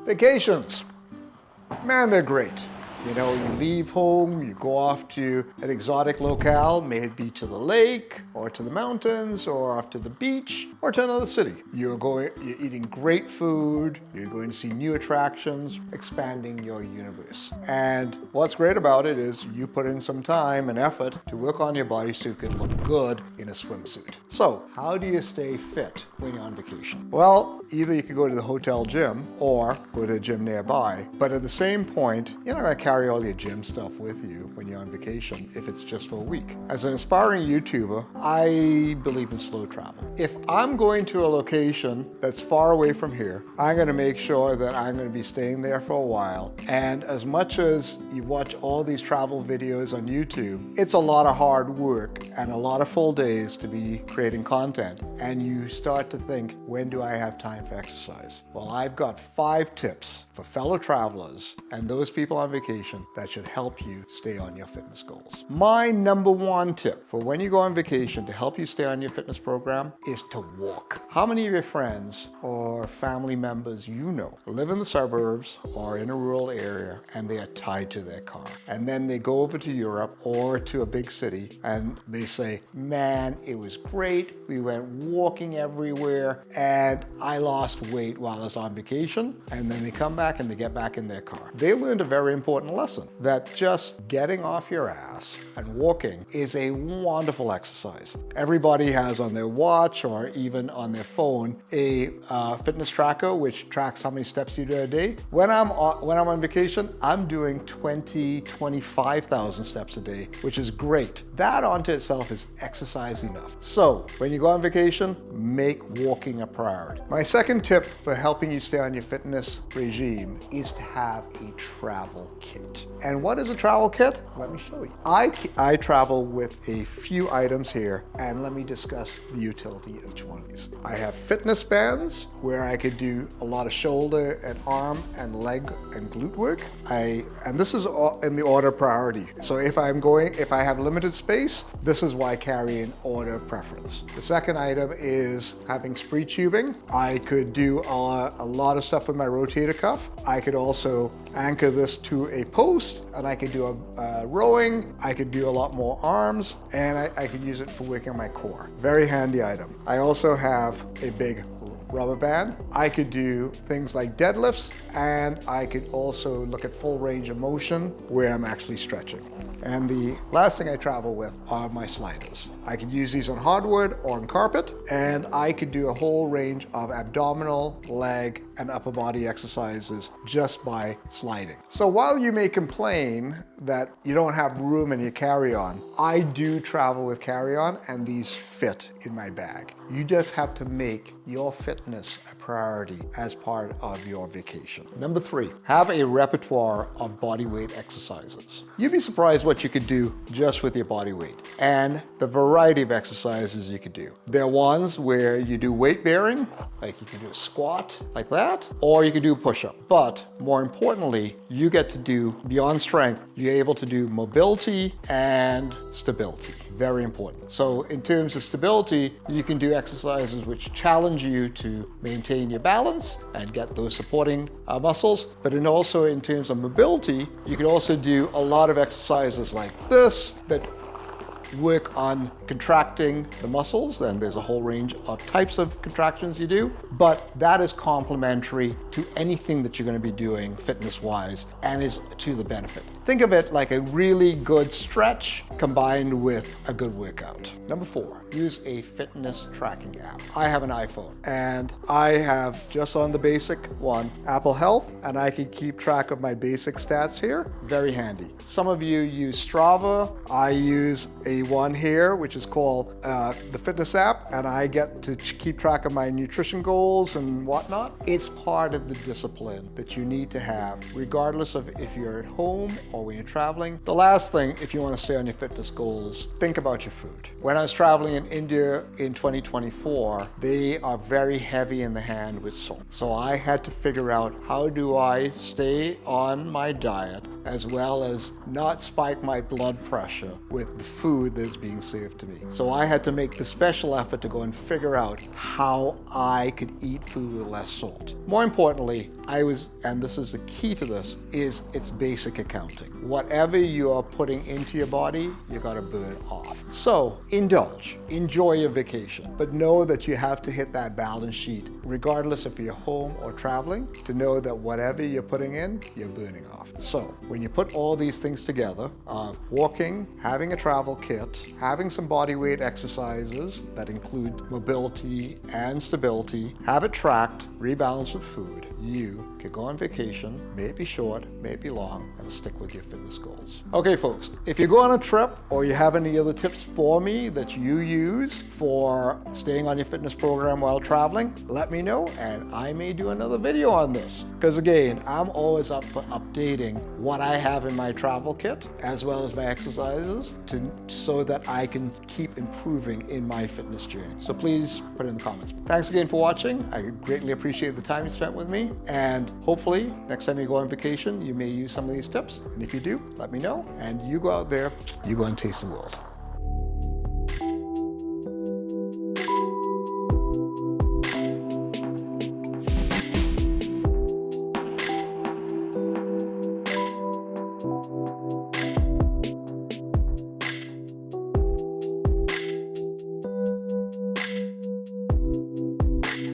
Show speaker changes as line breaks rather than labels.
Vacations, man, they're great. You know, you leave home, you go off to an exotic locale, may it be to the lake, or to the mountains, or off to the beach, or to another city. You're eating great food, you're going to see new attractions, expanding your universe. And what's great about it is you put in some time and effort to work on your body so you can look good in a swimsuit. So, how do you stay fit when you're on vacation? Well, either you can go to the hotel gym or go to a gym nearby, but at the same point, you're not gonna carry all your gym stuff with you when you're on vacation if it's just for a week. As an aspiring YouTuber, I believe in slow travel. If I'm going to a location that's far away from here, I'm gonna make sure that I'm gonna be staying there for a while. And as much as you watch all these travel videos on YouTube, it's a lot of hard work and a lot of full days to be creating content. And you start to think, when do I have time for exercise? Well, I've got 5 tips for fellow travelers and those people on vacation that should help you stay on your fitness goals. My number 1 tip for when you go on vacation to help you stay on your fitness program is to walk. How many of your friends or family members you know live in the suburbs or in a rural area and they are tied to their car? And then they go over to Europe or to a big city and they say, man, it was great. We went walking everywhere and I lost weight while I was on vacation. And then they come back and they get back in their car. They learned a very important lesson that just getting off your ass and walking is a wonderful exercise. Everybody has on their watch or even on their phone a fitness tracker which tracks how many steps you do a day. When I'm on vacation, I'm doing 25,000 steps a day, which is great. That onto itself is exercise enough. So when you go on vacation, make walking a priority. My second tip for helping you stay on your fitness regime is to have a travel kit. And what is a travel kit? Let me show you. I travel with a few items here, and let me discuss the utility of each one of these. I have fitness bands where I could do a lot of shoulder and arm and leg and glute work. And this is in the order of priority. So if I have limited space, this is why I carry in order of preference. The second item is having spree tubing. I could do a lot of stuff with my rotator cuff. I could also anchor this to a post, and I could do a rowing. I could do a lot more arms, and I could use it for working on my core. Very handy item. I also have a big rubber band. I could do things like deadlifts, and I could also look at full range of motion where I'm actually stretching. And the last thing I travel with are my sliders. I could use these on hardwood or on carpet, and I could do a whole range of abdominal, leg, and upper body exercises just by sliding. So while you may complain that you don't have room in your carry-on, I do travel with carry-on, and these fit in my bag. You just have to make your fitness a priority as part of your vacation. Number 3, have a repertoire of body weight exercises. You'd be surprised what you could do just with your body weight and the variety of exercises you could do. There are ones where you do weight bearing, like you can do a squat like that, or you can do a push-up. But more importantly, you get to do beyond strength, you're able to do mobility and stability. Very important. So in terms of stability, you can do exercises which challenge you to maintain your balance and get those supporting muscles. But also in terms of mobility, you can also do a lot of exercises like this that work on contracting the muscles. Then there's a whole range of types of contractions you do, but that is complementary to anything that you're going to be doing fitness-wise and is to the benefit. Think of it like a really good stretch combined with a good workout. Number 4, use a fitness tracking app. I have an iPhone, and I have, just on the basic one, Apple Health, and I can keep track of my basic stats here. Very handy. Some of you use Strava. I use a one here, which is called the fitness app, and I get to keep track of my nutrition goals and whatnot. It's part of the discipline that you need to have, regardless of if you're at home or when you're traveling. The last thing, if you want to stay on your fitness goals, think about your food. When I was traveling in India in 2024, they are very heavy in the hand with salt. So I had to figure out, how do I stay on my diet as well as not spike my blood pressure with the food that's being served to me. So I had to make the special effort to go and figure out how I could eat food with less salt. More importantly, and this is the key to this, is it's basic accounting. Whatever you are putting into your body, you gotta burn off. So indulge, enjoy your vacation, but know that you have to hit that balance sheet, regardless if you're home or traveling, to know that whatever you're putting in, you're burning off. So when you put all these things together, walking, having a travel kit, having some body weight exercises that include mobility and stability, have it tracked, rebalance with food, you can go on vacation, maybe short, maybe long, and stick with your fitness goals. Okay, folks, if you go on a trip or you have any other tips for me that you use for staying on your fitness program while traveling, let me know, and I may do another video on this. Because again, I'm always up for updating what I have in my travel kit, as well as my exercises, so that I can keep improving in my fitness journey. So please put it in the comments. Thanks again for watching. I greatly appreciate the time you spent with me. And hopefully, next time you go on vacation, you may use some of these tips. And if you do, let me know. And you go out there, you go and taste the world.